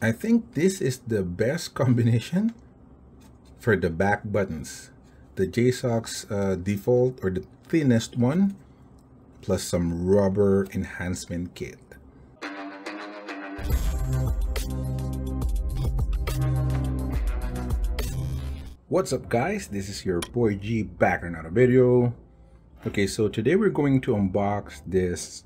I think this is the best combination for the back buttons. The JSAUX default, or the thinnest one, plus some rubber enhancement kit. What's up guys, this is your boy G back in another video. Okay, so today we're going to unbox this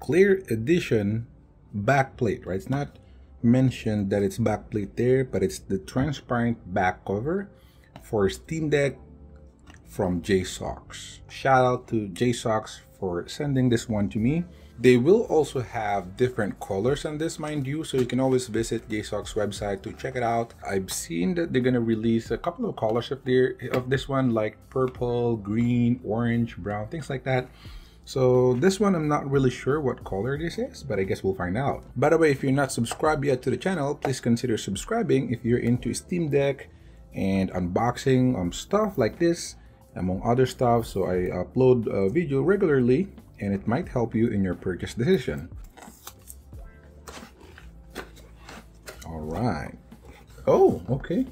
clear edition backplate, right? It's not mentioned that it's backplate there, but it's the transparent back cover for Steam Deck from JSAUX. Shout out to JSAUX for sending this one to me. They will also have different colors on this, mind you, so you can always visit JSAUX website to check it out. I've seen that they're gonna release a couple of colors of this one, like purple, green, orange, brown, things like that. So this one, I'm not really sure what color this is, but I guess we'll find out. By the way, if you're not subscribed yet to the channel, please consider subscribing if you're into Steam Deck and unboxing stuff like this, among other stuff. So I upload a video regularly, and it might help you in your purchase decision. All right. Oh, okay.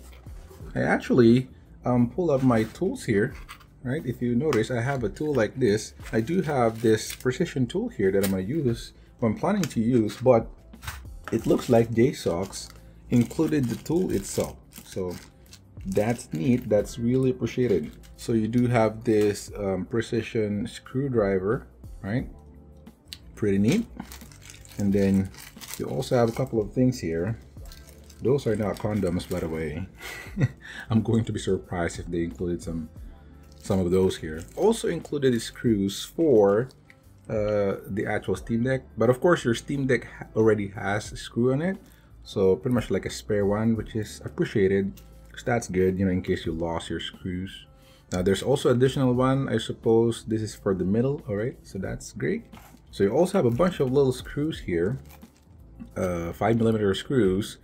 I actually pull up my tools here, right? If you notice, I have a tool like this. I do have this precision tool here that I'm going to use, I'm planning to use, but it looks like JSAUX included the tool itself. So that's neat. That's really appreciated. So you do have this precision screwdriver, right? Pretty neat. And then you also have a couple of things here. Those are not condoms, by the way. I'm going to be surprised if they included some of those here. Also included is screws for the actual Steam Deck, but of course your Steam Deck already has a screw on it, so pretty much like a spare one, which is appreciated, because that's good, you know, in case you lost your screws. Now there's also additional one, I suppose this is for the middle. All right, so that's great. So you also have a bunch of little screws here, 5mm screws,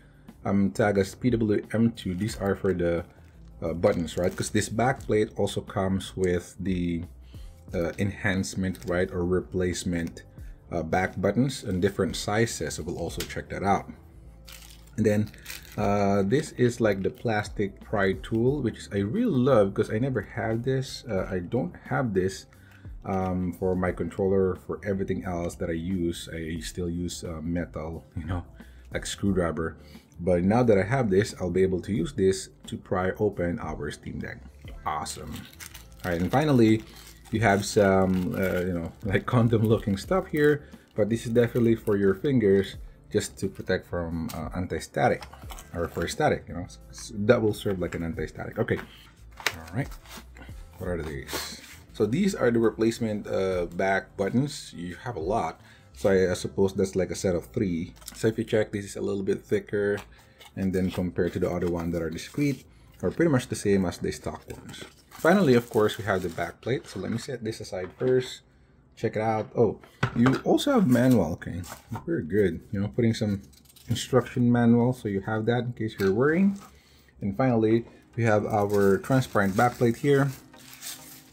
tagged as PWM2. These are for the buttons, right? Because this backplate also comes with the enhancement, right, or replacement back buttons in different sizes. So we'll also check that out. And then this is like the plastic pry tool, which I really love because I never had this. I don't have this for my controller. For everything else that I use, I still use metal, you know, like screwdriver. But now that I have this, I'll be able to use this to pry open our Steam Deck. Awesome. All right, and finally, you have some, you know, like condom looking stuff here, but this is definitely for your fingers, just to protect from anti-static, or for static, you know, that will serve like an anti-static. Okay, all right, what are these? So these are the replacement back buttons. You have a lot, so I suppose that's like a set of 3. So if you check, this is a little bit thicker, and then compared to the other one that are discrete, are pretty much the same as the stock ones. Finally, of course, we have the back plate. So let me set this aside first. Check it out. Oh, you also have manual. Okay, very good. You know, putting some instruction manual, so you have that in case you're worrying. And finally, we have our transparent backplate here,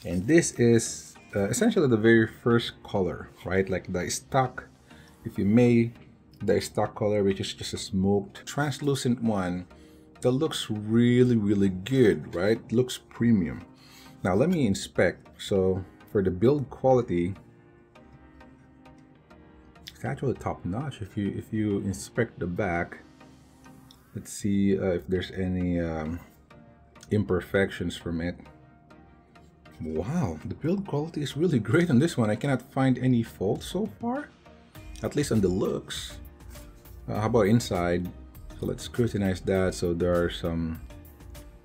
and this is essentially the very first color, right? Like the stock, if you may, the stock color, which is just a smoked translucent one that looks really, really good, right? Looks premium. Now let me inspect. So for the build quality, it's actually top notch. If you inspect the back, let's see if there's any imperfections from it. Wow, the build quality is really great on this one. I cannot find any faults so far, at least on the looks. How about inside? So let's scrutinize that. So there are some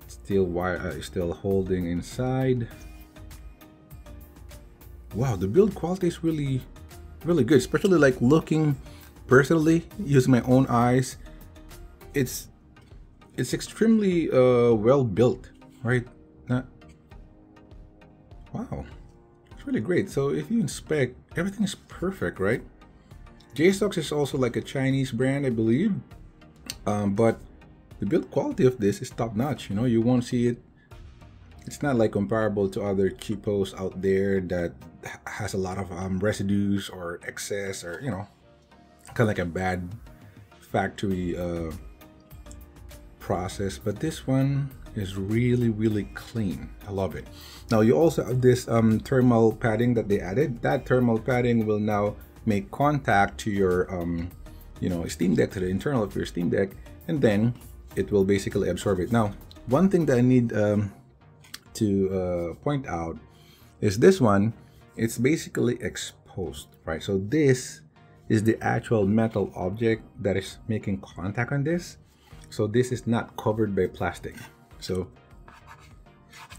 steel wire still holding inside. Wow, the build quality is really good, especially like looking personally, using my own eyes. It's extremely well built, right? Wow, it's really great. So if you inspect, everything's perfect, right? JSAUX is also like a Chinese brand, I believe, but the build quality of this is top notch. You know, you won't see it. It's not like comparable to other cheapos out there that has a lot of residues or excess, or, you know, kind of like a bad factory process, but this one is really clean. I love it. Now you also have this thermal padding that they added. That thermal padding will now make contact to your you know, Steam Deck, to the internal of your Steam Deck, and then it will basically absorb it. Now, one thing that I need to point out is this one. It's basically exposed, right? So this is the actual metal object that is making contact on this. So this is not covered by plastic. So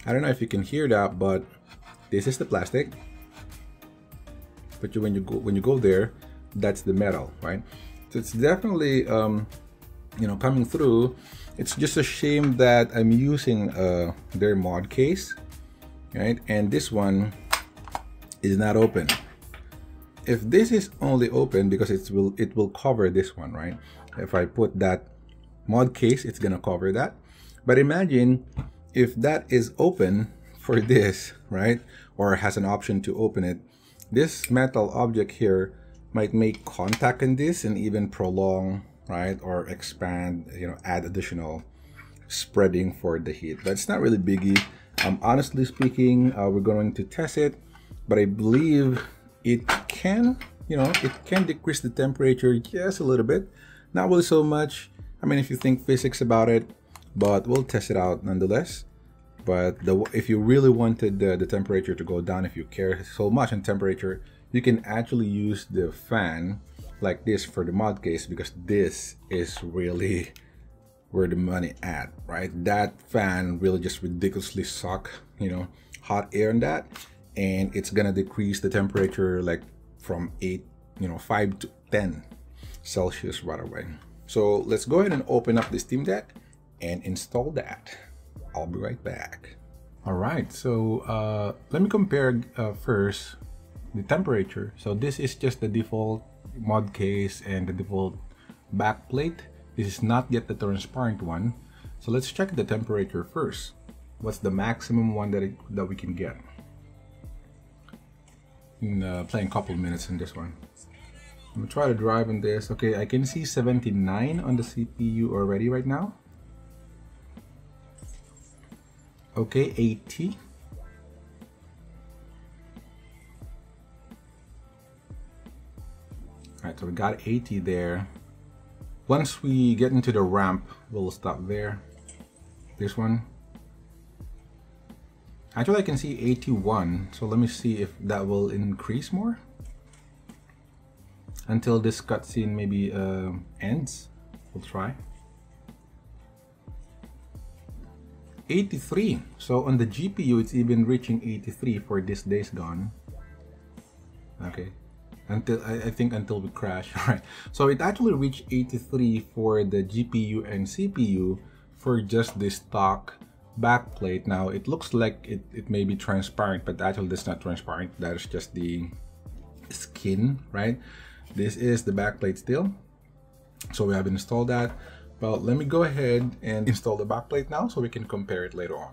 I don't know if you can hear that, but this is the plastic. But when you go there, that's the metal, right? So it's definitely you know, coming through. It's just a shame that I'm using their mod case, right? And this one is not open. If this is only open, because it will cover this one, right? If I put that mod case, it's gonna cover that. But imagine if that is open for this, right? Or has an option to open it. This metal object here might make contact in this and even prolong, right? Or expand, you know, add additional spreading for the heat. But it's not really biggie. Honestly speaking, we're going to test it, but I believe it can, you know, it can decrease the temperature just a little bit. Not really so much. I mean, if you think physics about it, but we'll test it out nonetheless. But if you really wanted the temperature to go down, if you care so much on temperature, you can actually use the fan like this for the mod case, because this is really where the money at, right? That fan really just ridiculously suck, you know, hot air in that, and it's gonna decrease the temperature like from 5 to 10 Celsius right away. So let's go ahead and open up the Steam Deck and install that. I'll be right back. All right, so let me compare first the temperature. So this is just the default mod case and the default backplate. This is not yet the transparent one. So let's check the temperature first. What's the maximum one that we can get? Playing a couple minutes in this one. I'm gonna try to drive on this. Okay, I can see 79 on the CPU already right now. Okay, 80. All right, so we got 80 there. Once we get into the ramp, we'll stop there. This one. Actually, I can see 81. So let me see if that will increase more until this cutscene maybe ends. We'll try. 83. So on the GPU, it's even reaching 83 for this Days Gone. Okay. Until I think until we crash. All right, so it actually reached 83 for the GPU and CPU for just the stock backplate. Now it looks like it may be transparent, but actually that's not transparent. That is just the skin, right? This is the backplate still. So we have installed that. Well, let me go ahead and install the backplate now so we can compare it later on.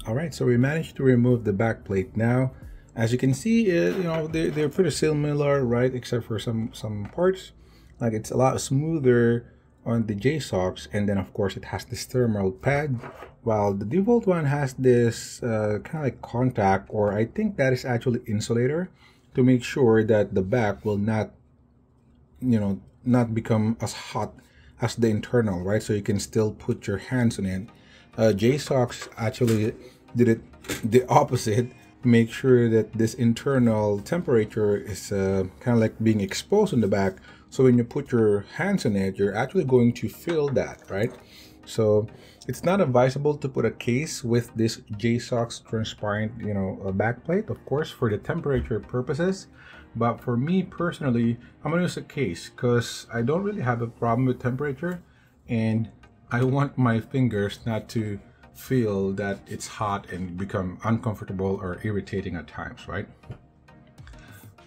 All right, so we managed to remove the backplate. Now, as you can see, you know, they're pretty similar, right? Except for some parts. Like it's a lot smoother on the JSAUX, and then of course it has this thermal pad, while the default one has this kind of like contact, or I think that is actually insulator, to make sure that the back will not, you know, not become as hot as the internal, right? So you can still put your hands on it. JSAUX actually did it the opposite, make sure that this internal temperature is kind of like being exposed on the back. So when you put your hands on it, you're actually going to feel that, right? So it's not advisable to put a case with this JSAUX transparent, you know, backplate, of course, for the temperature purposes. But for me personally, I'm gonna use a case because I don't really have a problem with temperature, and I want my fingers not to feel that it's hot and become uncomfortable or irritating at times, right?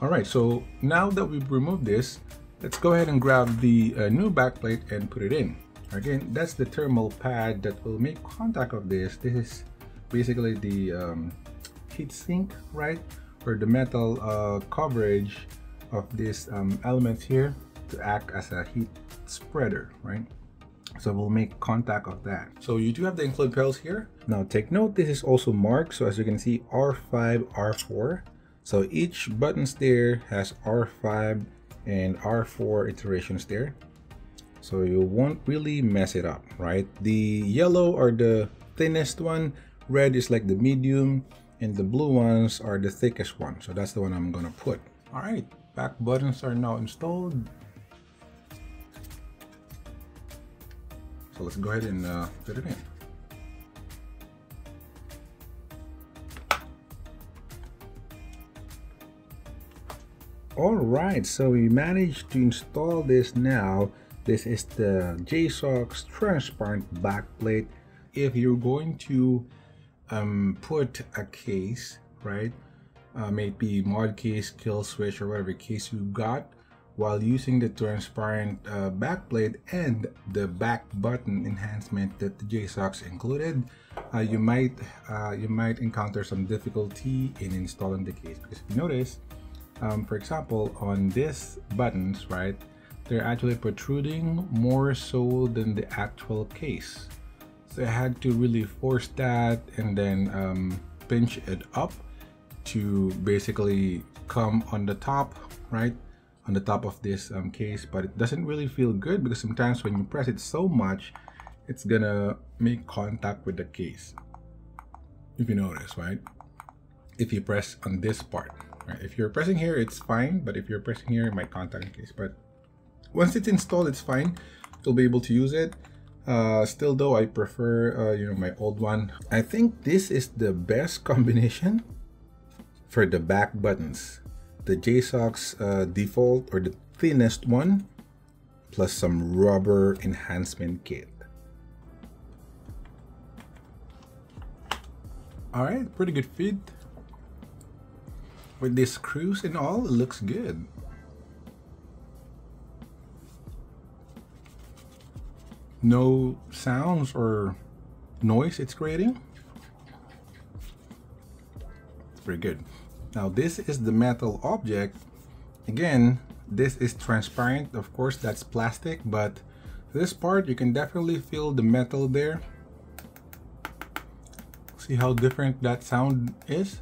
All right, so now that we've removed this, let's go ahead and grab the new backplate and put it in. Again, that's the thermal pad that will make contact of this. This is basically the heat sink, right? Or the metal coverage of these elements here to act as a heat spreader, right? So we'll make contact of that. So you do have the include pedals here. Now take note, this is also marked. So as you can see, R5, R4. So each buttons there has R5 and R4 iterations there. So you won't really mess it up, right? The yellow are the thinnest one, red is like the medium, and the blue ones are the thickest one. So that's the one I'm gonna put. All right, back buttons are now installed. So let's go ahead and put it in. All right, so we managed to install this now. This is the JSAUX Transparent Backplate. If you're going to put a case, right, maybe mod case, kill switch, or whatever case you got, while using the transparent backplate and the back button enhancement that the JSAUX included, you might encounter some difficulty in installing the case, because if you notice, for example, on these buttons, right, they're actually protruding more so than the actual case. So I had to really force that and then pinch it up to basically come on the top, right, on the top of this case. But it doesn't really feel good because sometimes when you press it so much, it's gonna make contact with the case. If you notice, right, if you press on this part, right, if you're pressing here, it's fine, but if you're pressing here, it might contact the case. But once it's installed, it's fine. You'll be able to use it. Still though, I prefer you know, my old one. I think this is the best combination for the back buttons. The JSAUX default, or the thinnest one, plus some rubber enhancement kit. All right, pretty good fit. With these screws and all, it looks good. No sounds or noise it's creating. It's pretty good. Now this is the metal object. Again, this is transparent. Of course, that's plastic, but this part, you can definitely feel the metal there. See how different that sound is?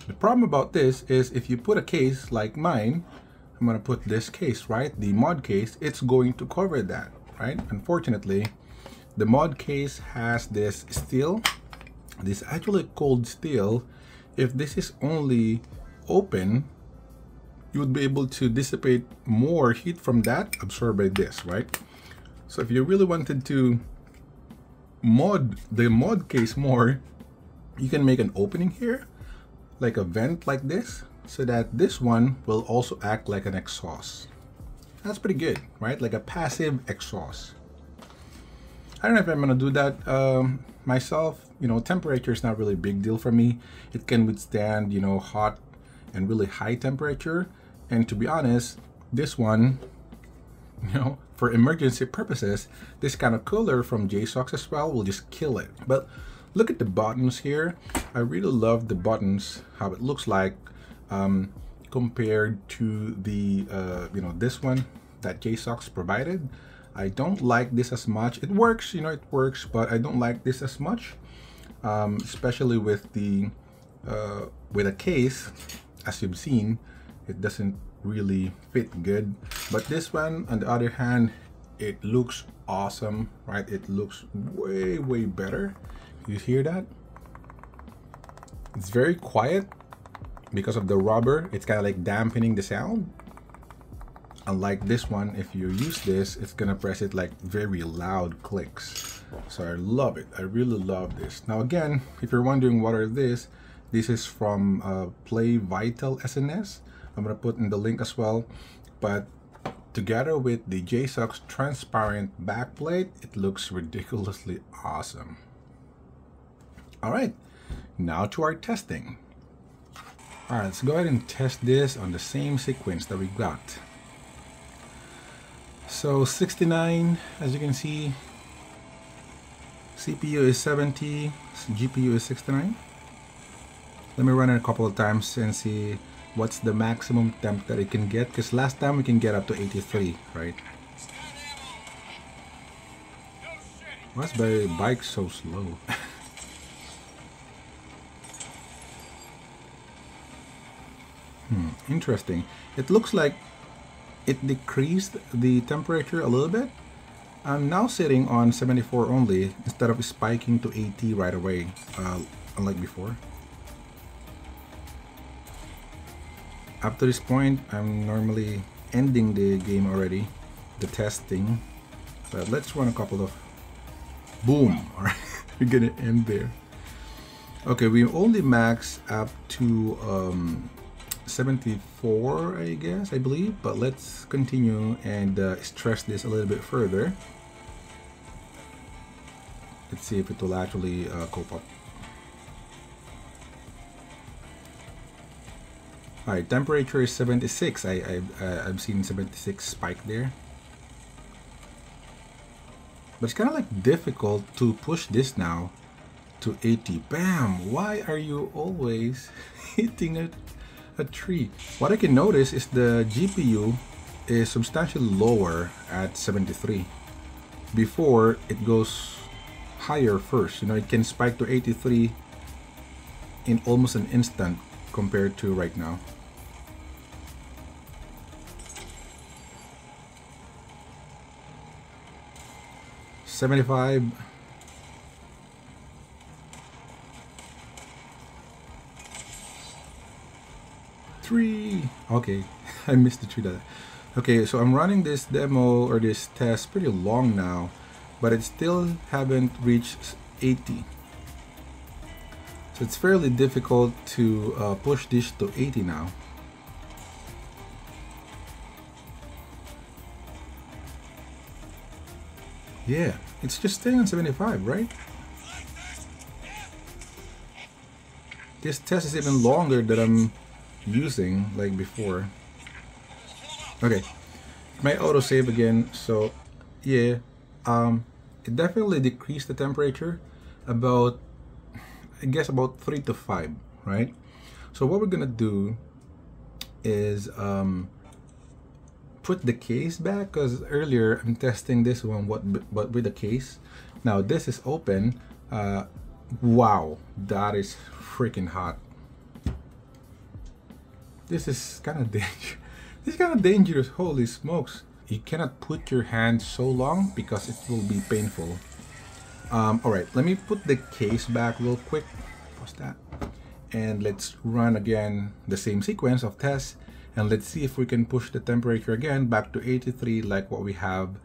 The problem about this is if you put a case like mine, I'm gonna put this case, right? The mod case, it's going to cover that, right? Unfortunately, the mod case has this steel. This actually cold steel. If this is only open, you would be able to dissipate more heat from that absorbed by this, right? So if you really wanted to mod the mod case more, you can make an opening here, like a vent like this, so that this one will also act like an exhaust. That's pretty good, right? Like a passive exhaust. I don't know if I'm gonna do that myself. You know, temperature is not really a big deal for me. It can withstand, you know, hot and really high temperature. And to be honest, this one, you know, for emergency purposes, this kind of cooler from JSAUX as well will just kill it. But look at the buttons here. I really love the buttons, how it looks like compared to the, you know, this one that JSAUX provided. I don't like this as much. It works, you know, it works, but I don't like this as much, especially with the with a case. As you've seen, it doesn't really fit good. But this one, on the other hand, it looks awesome, right? It looks way better. You hear that? It's very quiet because of the rubber. It's kind of like dampening the sound. Unlike this one, if you use this, it's gonna press it like very loud clicks. So I love it. I really love this. Now again, if you're wondering what are this is from Play Vital SNS. I'm gonna put in the link as well. But together with the JSAUX Transparent Backplate, it looks ridiculously awesome. All right, now to our testing. All right, let's go ahead and test this on the same sequence that we got. So 69, as you can see, CPU is 70, GPU is 69. Let me run it a couple of times and see what's the maximum temp that it can get, because last time we can get up to 83, right? Why's my bike so slow? Interesting. It looks like it decreased the temperature a little bit. I'm now sitting on 74 only instead of spiking to 80 right away, unlike before. Up to this point, I'm normally ending the game already, the testing. But let's run a couple of... Boom! Alright, we're gonna end there. Okay, we only max up to 74, I believe. But let's continue and stress this a little bit further. Let's see if it will actually cope up. Alright, temperature is 76. I've seen 76 spike there. But it's kind of like difficult to push this now to 80. Bam! Why are you always hitting a tree? What I can notice is the GPU is substantially lower at 73. Before, it goes higher first. You know, it can spike to 83 in almost an instant compared to right now. $75. Three. Okay, I missed the tree. Okay, so I'm running this demo or this test pretty long now, but it still haven't reached 80. So it's fairly difficult to push this to 80 now. Yeah, it's just staying on 75, right? This test is even longer than I'm using like before. Okay, my autosave again. So yeah, it definitely decreased the temperature about, I guess, about 3 to 5, right? So what we're gonna do is put the case back, because earlier I'm testing this one but with the case. Now this is open. Wow, that is freaking hot. This is kind of dangerous. This is kind of dangerous. Holy smokes! You cannot put your hand so long because it will be painful. All right, let me put the case back real quick. Pause that, and let's run again the same sequence of tests. And let's see if we can push the temperature again back to 83 like what we have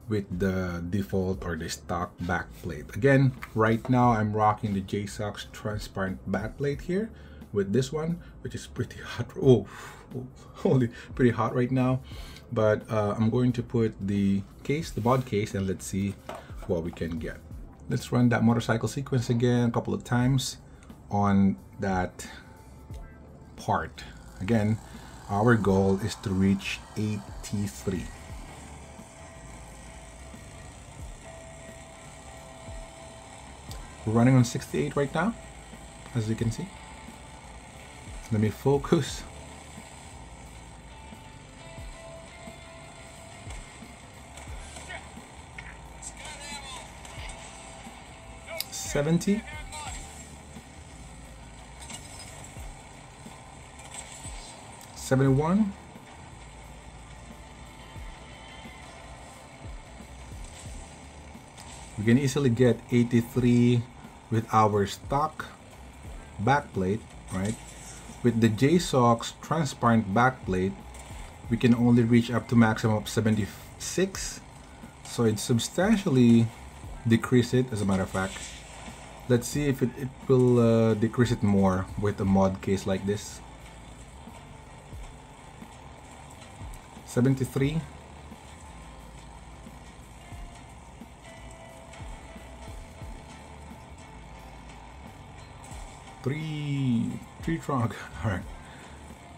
with the default or the stock backplate. Again, right now I'm rocking the JSAUX Transparent Backplate here with this one, which is pretty hot. Oh, holy, pretty hot right now. But I'm going to put the case, the bod case, and let's see what we can get. Let's run that motorcycle sequence again a couple of times on that part. Again, our goal is to reach 83. We're running on 68 right now, as you can see. Let me focus. $70. $71. We can easily get 83 with our stock backplate, right? With the JSAUX Transparent Backplate, we can only reach up to maximum of 76. So it substantially decrease it, as a matter of fact. Let's see if it will decrease it more with a mod case like this. 73. Three trunk. All right.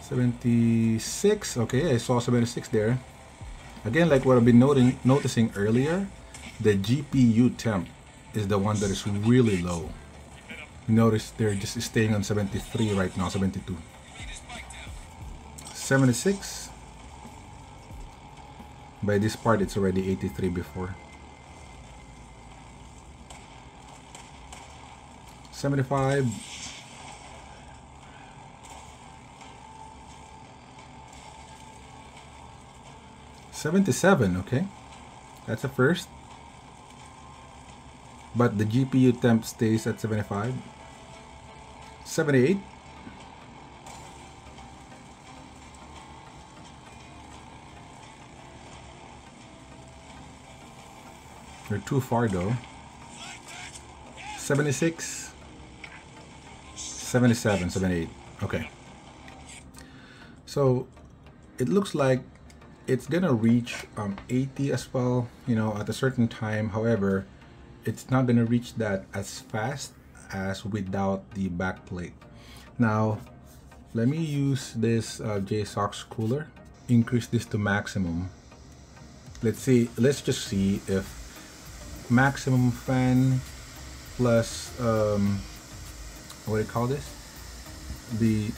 76. Okay, I saw 76 there. Again, like what I've been noticing earlier, the GPU temp is the one that is really low. You notice they're just staying on 73 right now, 72. 76. By this part, it's already 83 before. 75. 77, okay. That's a first. But the GPU temp stays at 75. 78. You're too far though. 76. 77, 78. Okay. So it looks like it's gonna reach 80 as well, you know, at a certain time. However, it's not gonna reach that as fast as without the backplate. Now, let me use this JSAUX cooler. Increase this to maximum. Let's see. Let's just see if maximum fan plus what do you call this? The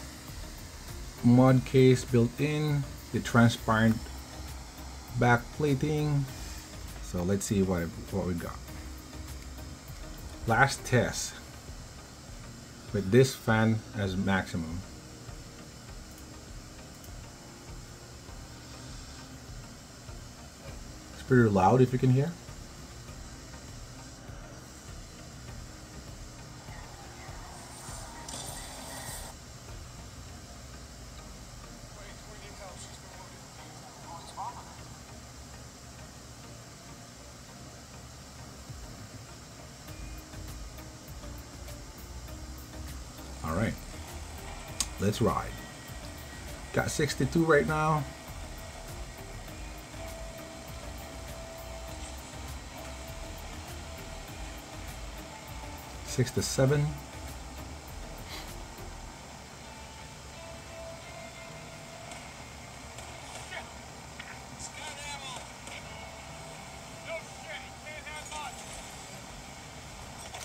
mod case built in, the transparent backplating. So let's see what we got. Last test with this fan as maximum. It's pretty loud if you can hear. All right, let's ride. Got 62 right now. Six to 7.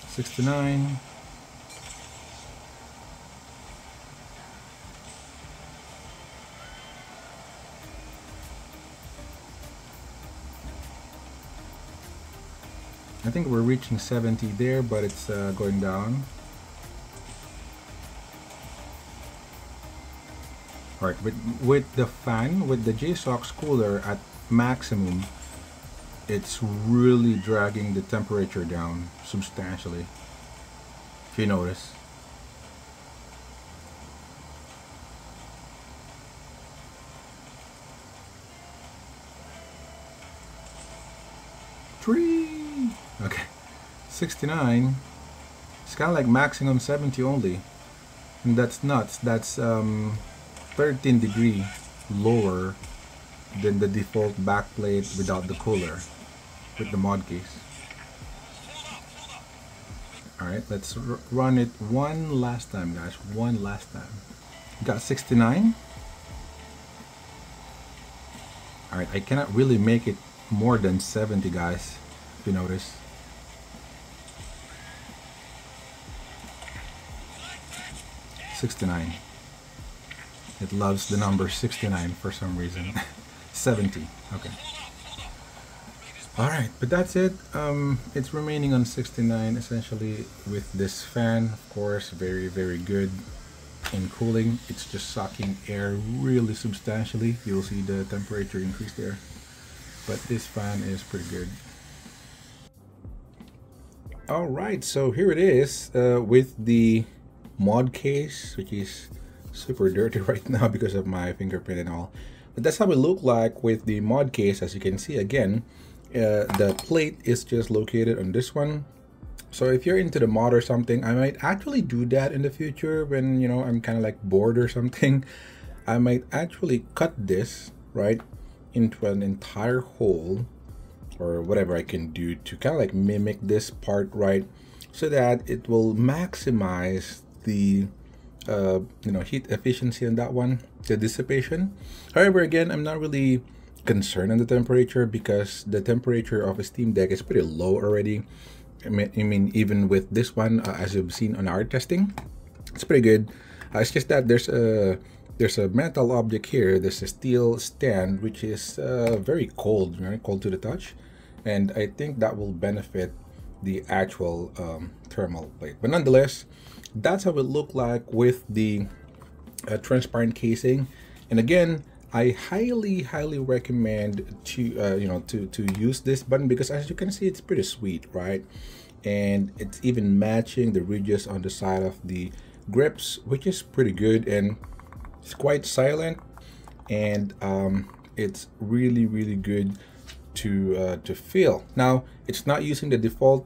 Six to 9. I think we're reaching 70 there, but it's going down. All right, with the fan, with the JSAUX cooler at maximum, it's really dragging the temperature down substantially, if you notice. Okay, 69. It's kind of like maxing on 70 only, and that's nuts. That's 13 degree lower than the default backplate without the cooler with the mod case. All right, let's run it one last time, guys. One last time. Got 69. All right, I cannot really make it more than 70, guys, if you notice. $69. It loves the number 69 for some reason. 70. Okay. All right, but that's it. It's remaining on 69 essentially with this fan. Of course, very, very good in cooling. It's just sucking air really substantially. You'll see the temperature increase there. But this fan is pretty good. All right, so here it is with the mod case, which is super dirty right now because of my fingerprint and all, but that's how it look like with the mod case. As you can see, again, the plate is just located on this one. So if you're into the mod or something, I might actually do that in the future when, you know, I'm kind of like bored or something. I might actually cut this right into an entire hole or whatever I can do to kind of like mimic this part, right, so that it will maximize the you know, heat efficiency on that one, the dissipation. However, again, I'm not really concerned on the temperature because the temperature of a Steam Deck is pretty low already. I mean even with this one, as you've seen on our testing, it's pretty good. It's just that there's a metal object here. There's a steel stand which is very cold, very cold to the touch, and I think that will benefit the actual thermal plate. But nonetheless, that's how it looked like with the transparent casing. And again, I highly recommend to to use this button because as you can see, it's pretty sweet, right? And it's even matching the ridges on the side of the grips, which is pretty good, and it's quite silent, and it's really good to feel. Now, it's not using the default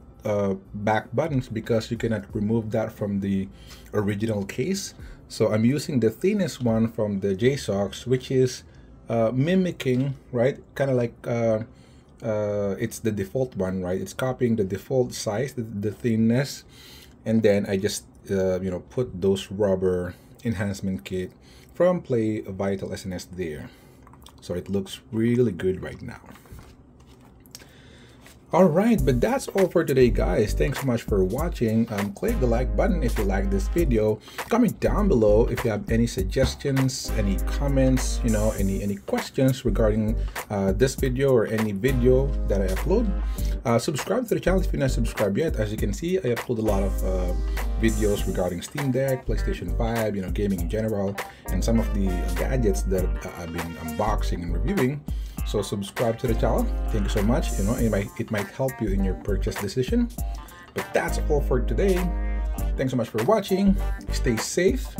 back buttons because you cannot remove that from the original case. So I'm using the thinnest one from the JSAUX, which is mimicking, right? Kind of like it's the default one, right? It's copying the default size, the thinness, and then I just put those rubber enhancement kit from Play Vital SNS there. So it looks really good right now. Alright, but that's all for today, guys. Thanks so much for watching. Click the like button if you like this video. Comment down below if you have any suggestions, any comments, any questions regarding this video or any video that I upload. Subscribe to the channel if you're not subscribed yet. As you can see, I upload a lot of videos regarding Steam Deck, PlayStation 5, gaming in general, and some of the gadgets that I've been unboxing and reviewing. So subscribe to the channel. Thank you so much. It might help you in your purchase decision. But that's all for today. Thanks so much for watching. Stay safe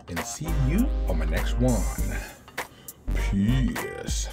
and see you on my next one. Peace.